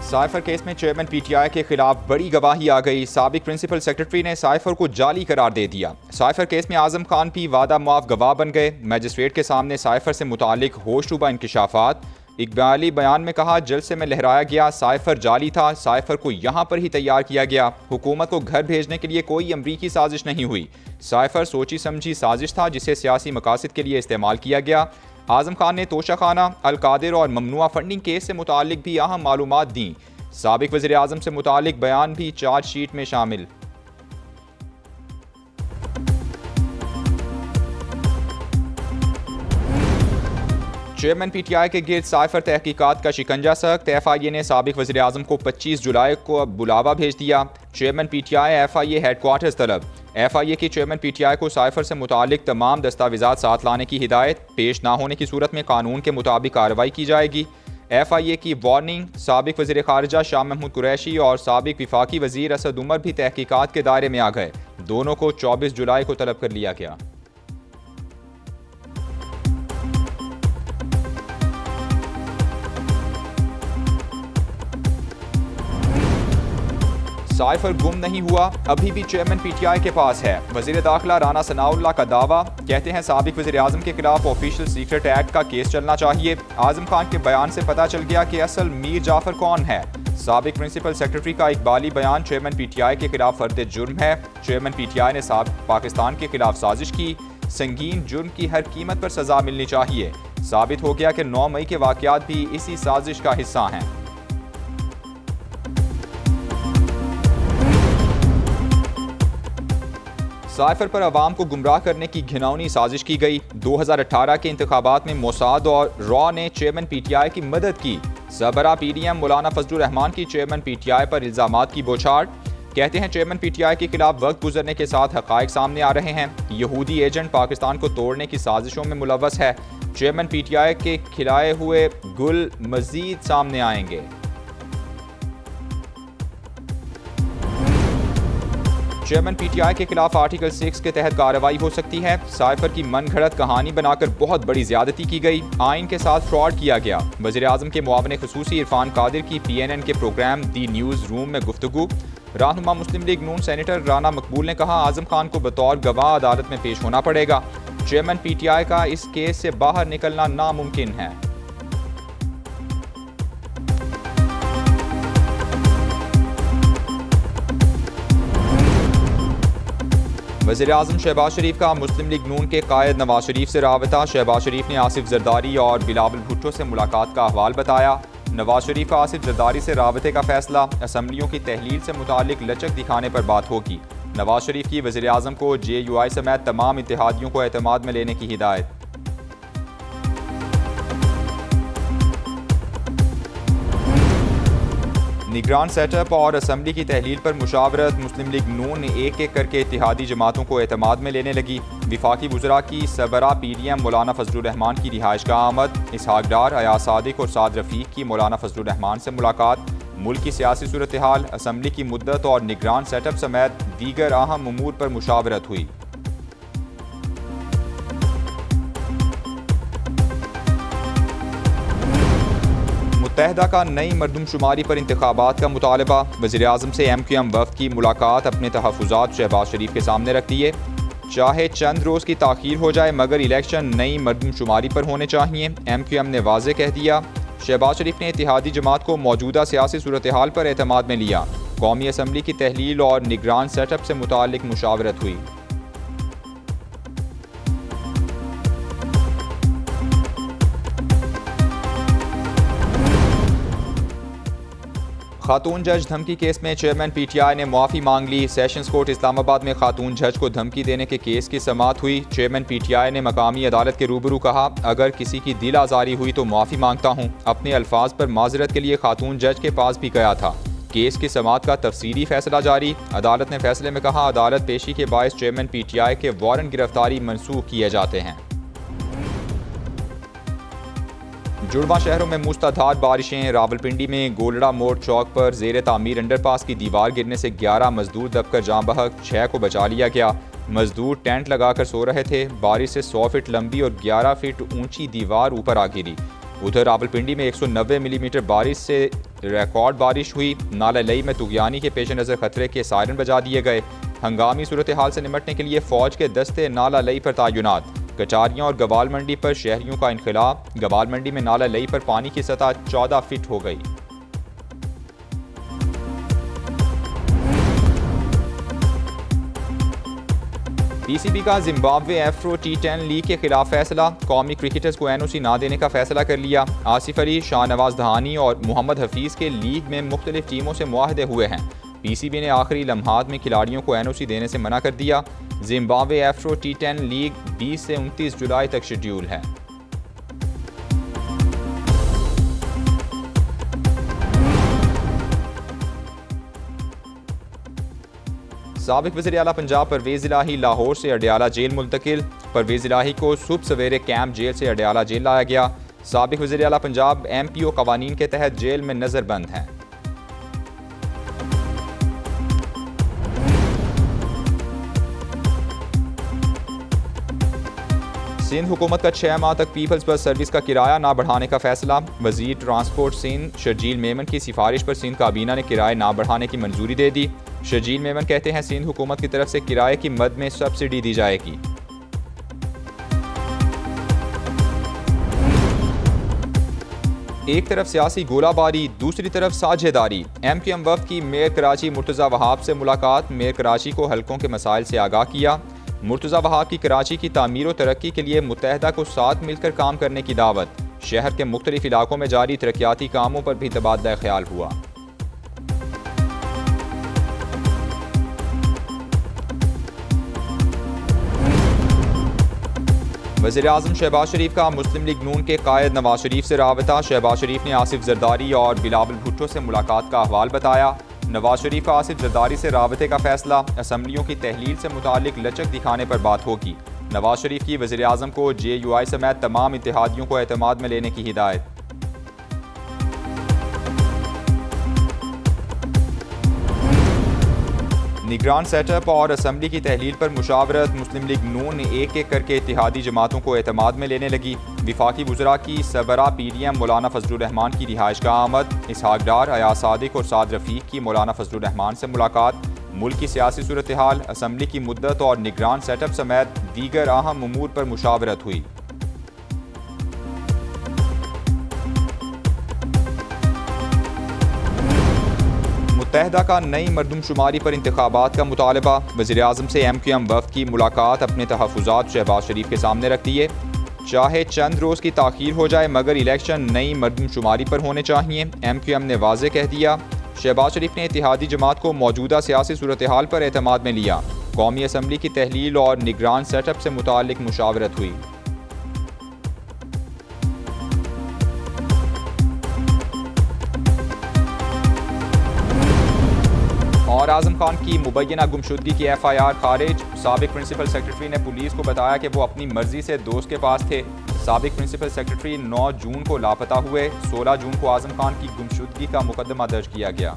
Cipher case में chairman PTI के खिलाफ बड़ी गवाही आ गई। साबिक प्रिंसिपल सेक्रेटरी ने साइफर को जाली करार दे दिया। साइफर केस में आजम खान भी वादा मुआफ गवाह बन गए। मजिस्ट्रेट के सामने साइफर से मुतालिक होशरुबा इंकिशाफात। इकबाली बयान में कहा, जलसे में लहराया गया साइफर जाली था, साइफर को यहाँ पर ही तैयार किया गया। हुकूमत को घर भेजने के लिए कोई अमरीकी साजिश नहीं हुई। साइफर सोची समझी साजिश था जिसे सियासी मकासद के लिए इस्तेमाल किया गया। आजम खान ने तोशाखाना, अलकादिर और ममनुआ फंडिंग केस से मुतालिक भी अहम मालूमात दी। साबिक वज़ीर आज़म से मुतालिक बयान भी चार्जशीट में शामिल। चेयरमैन पीटीआई के गिर्द साइफर तहकीकात का शिकंजा सख्त। एफआईए ने साबिक वज़ीर आज़म को 25 जुलाई को बुलावा भेज दिया। चेयरमैन पीटीआई एफआईए हेडक्वार्टर्स तलब। एफआईए की चेयरमैन पीटीआई को साइफर से मुतालिक तमाम दस्तावेजात साथ लाने की हिदायत। पेश ना होने की सूरत में कानून के मुताबिक कार्रवाई की जाएगी। एफआईए की वार्निंग। साबिक वज़ीर ख़ारिजा शाह महमूद कुरैशी और साबिक विफाकी वज़ीर असद उमर भी तहकीकात के दायरे में आ गए। दोनों को 24 जुलाई को तलब कर लिया गया। साइफर गुम नहीं हुआ, अभी भी चेयरमैन पीटीआई के पास है। वज़ीर दाखिला राना सनाउल्लाह का दावा। कहते हैं साबिक वज़ीर आज़म के खिलाफ ऑफिशियल सीक्रेट एक्ट का केस चलना चाहिए। आज़म खान के बयान से पता चल गया कि असल मीर जाफर कौन है। साबिक प्रिंसिपल सेक्रेटरी का इकबाली बयान चेयरमैन पीटीआई के खिलाफ फर्द जुर्म है। चेयरमैन पीटीआई ने पाकिस्तान के खिलाफ साजिश की। संगीन जुर्म की हर कीमत पर सजा मिलनी चाहिए। साबित हो गया कि 9 मई के वाक़यात भी इसी साजिश का हिस्सा हैं। साइफर पर अवाम को गुमराह करने की घिनौनी साजिश की गई। 2018 के इंतखाबात में मोसाद और रॉ ने चेयरमैन पीटीआई की मदद की। सरबराह पीडीएम मौलाना फजलुर रहमान की चेयरमैन पीटीआई पर इल्जामात की बौछार। कहते हैं चेयरमैन पीटीआई के खिलाफ वक्त गुजरने के साथ हकायक सामने आ रहे हैं। यहूदी एजेंट पाकिस्तान को तोड़ने की साजिशों में मुलव्वस है। चेयरमैन पीटीआई के खिलाए हुए गुल मजीद सामने आएंगे। चेयरमैन पीटीआई के खिलाफ आर्टिकल 6 के तहत कार्रवाई हो सकती है। साइफर की मन घड़त कहानी बनाकर बहुत बड़ी ज्यादती की गई। आइन के साथ फ्रॉड किया गया। वज़ीर आज़म के मुआविन खुसूसी इरफान कादिर की PNN के प्रोग्राम दी न्यूज़ रूम में गुफ्तगू। रहनुमा मुस्लिम लीग नून सेनेटर राना मकबूल ने कहा, आज़म खान को बतौर गवाह अदालत में पेश होना पड़ेगा। चेयरमैन पीटीआई का इस केस से बाहर निकलना नामुमकिन है। वज़ीर आज़म शहबाज शरीफ का मुस्लिम लीग नून के कायद नवाज शरीफ से राबता। शहबाज शरीफ ने आसिफ जरदारी और बिलावल भुट्टो से मुलाकात का अहवाल बताया। नवाज शरीफ का आसिफ जरदारी से राबते का फैसला। असम्बलियों की तहलील से मुतालिक लचक दिखाने पर बात होगी। नवाज शरीफ की वज़ीर आज़म को JUI समेत तमाम इत्तेहादियों को एतमाद में लेने की हिदायत। निगरान सेटअप और असम्बली की तहलील पर मुशावरत। मुस्लिम लीग नून एक एक करके इत्तेहादी जमातों को एतमाद में लेने लगी। विफाकी वज़रा की सरबराह PDM मौलाना फजलुर रहमान की रिहाइश का आमद। इसहाक डार, अयाज सादिक और साद रफ़ीक की मौलाना फजलुर रहमान से मुलाकात। मुल्क की सियासी सूरत हाल, असम्बली की मुद्दत और निगरान सेटअप समेत दीगर अहम उमूर पर मुशावरत हुई। मुत्तहदा का नई मरदमशुमारी पर इंतखाबात का मुतालबा। वज़ीर आज़म से MQM वफ़द की मुलाकात। अपने तहफ़्फ़ुज़ात शहबाज शरीफ के सामने रख दिए। चाहे चंद रोज़ की ताख़ीर हो जाए मगर इलेक्शन नई मरदमशुमारी पर होने चाहिए। MQM ने वाज़े कह दिया। शहबाज शरीफ ने इत्तेहादी जमात को मौजूदा सियासी सूरत हाल पर एतमाद में लिया। कौमी असम्बली की तहलील और निगरान सेटअप से मुतालिक मुशावरत हुई। खातून जज धमकी केस में चेयरमैन पीटीआई ने मुआफ़ी मांग ली। सेशंस कोर्ट इस्लामाबाद में खातून जज को धमकी देने के केस की समाअत हुई। चेयरमैन पीटीआई ने मकामी अदालत के रूबरू कहा, अगर किसी की दिल आज़ारी हुई तो माफ़ी मांगता हूँ। अपने अल्फाज पर माजरत के लिए खातून जज के पास भी गया था। केस की समाअत का तफसीली फैसला जारी। अदालत ने फैसले में कहा, अदालत पेशी के बायस चेयरमैन पीटीआई के वारंट गिरफ्तारी मनसूख किए जाते हैं। जुड़वा शहरों में मूसलाधार बारिशें। रावलपिंडी में गोलड़ा मोड़ चौक पर ज़ेर तामीर अंडरपास की दीवार गिरने से 11 मजदूर दबकर जाँ बहक, 6 को बचा लिया गया। मजदूर टेंट लगाकर सो रहे थे। बारिश से 100 फीट लंबी और 11 फीट ऊंची दीवार ऊपर आ गिरी। उधर रावलपिंडी में 190 मिलीमीटर बारिश से रिकॉर्ड बारिश हुई। नाला लई में तुगयानी के पेश नज़र खतरे के सायरन बजा दिए गए। हंगामी सूरत हाल से निपटने के लिए फौज के दस्ते नाला लई पर तैनात। कचारियाँ और गवाल मंडी पर शहरियों का इनखला। गवाल मंडी में नाला लई पर पानी की सतह 14 फीट हो गई। पीसीबी का जिम्बाब्वे एफ्रो T10 लीग के खिलाफ फैसला। कौमी क्रिकेटर्स को NOC ना देने का फैसला कर लिया। आसिफ अली, शाहनवाज दहानी और मोहम्मद हफीज के लीग में मुख्तलिफ टीमों से मुआहदे हुए हैं। पीसीबी ने आखिरी लम्हात में खिलाड़ियों को NOC देने से मना कर दिया। जिम्बाब्वे एफ्रो T10 लीग 20 से 29 जुलाई तक शेड्यूल है। साबिक वज़ीर आला पंजाब परवेज़ इलाही लाहौर से अडयाला जेल मुंतकिल। परवेज़ इलाही को सुबह सवेरे कैंप जेल से अडयाला जेल लाया गया। साबिक वज़ीर आला पंजाब MPO कवानीन के तहत जेल में नज़रबंद हैं। सिंध हुकूमत का 6 माह तक पीपल्स बस सर्विस का किराया ना बढ़ाने का फैसला। वज़ीर ट्रांसपोर्ट सिंध शर्जील मेमन की सिफारिश पर सिंध काबीना ने किराए ना बढ़ाने की मंजूरी दे दी। शर्जील मेमन कहते हैं सिंध हुकूमत की तरफ से किराए की मद में सब्सिडी दी जाएगी। एक तरफ सियासी गोलाबारी, दूसरी तरफ साझेदारी। MQM वफ़द की मेयर कराची मुर्तज़ा वहाब से मुलाकात। मेयर कराची को हलकों के मसाइल से आगाह किया। मुर्तज़ा वहाब की कराची की तामीर और तरक्की के लिए मुत्तहदा को साथ मिलकर काम करने की दावत। शहर के मुख्तलिफ इलाकों में जारी तरक्याती कामों पर भी तबादला ख्याल हुआ। वज़ीर-ए-आज़म शहबाज शरीफ का मुस्लिम लीग नून के कायद नवाज शरीफ से राबता। शहबाज शरीफ ने आसिफ जरदारी और बिलावल भुट्टो से मुलाकात का अहवाल बताया। नवाज शरीफ का आसिफ जरदारी से राबते का फैसला। असम्बलियों की तहलील से मुतालिक लचक दिखाने पर बात होगी। नवाज शरीफ की वज़ीर-ए-आज़म को JUI समेत तमाम इत्तेहादियों को एतमाद में लेने की हिदायत। निगरान सेटअप और असम्बली की तहलील पर मुशावरत। मुस्लिम लीग नून एक एक करके इत्तेहादी जमातों को एतमाद में लेने लगी। विफाकी वज़रा की सबरा PDM मौलाना फजलुर रहमान की रिहाइश का आमद। इसहाक डार, अयाज सादिक और साद रफ़ीक की मौलाना फजलुर रहमान से मुलाकात। मुल्क की सियासी सूरत हाल, असम्बली की मुद्दत और निगरान सेटअप समेत दीगर अहम उमूर पर मुशावरत हुई। मुत्तहदा का नई मरदमशुमारी पर इंतखाबात का मुतालबा। वज़ीर-ए-आज़म से MQM वफ़द की मुलाकात। अपने तहफ़्फ़ुज़ात शहबाज शरीफ के सामने रख दिए। चाहे चंद रोज़ की ताख़ीर हो जाए मगर इलेक्शन नई मरदमशुमारी पर होने चाहिए, MQM ने वाज़े कह दिया। शहबाज शरीफ ने इत्तेहादी जमात को मौजूदा सियासी सूरत हाल पर एतमाद में लिया। कौमी असम्बली की तहलील और निगरान सेटअप से मुतालिक मुशावरत हुई। और आज़म खान की मुबैना गुमशुदगी की FIR खारिज। साबिक प्रिंसिपल सेक्रेटरी ने पुलिस को बताया कि वो अपनी मर्जी से दोस्त के पास थे। साबिक प्रिंसिपल सेक्रेटरी 9 जून को लापता हुए। 16 जून को आज़म खान की गुमशुदगी का मुकदमा दर्ज किया गया।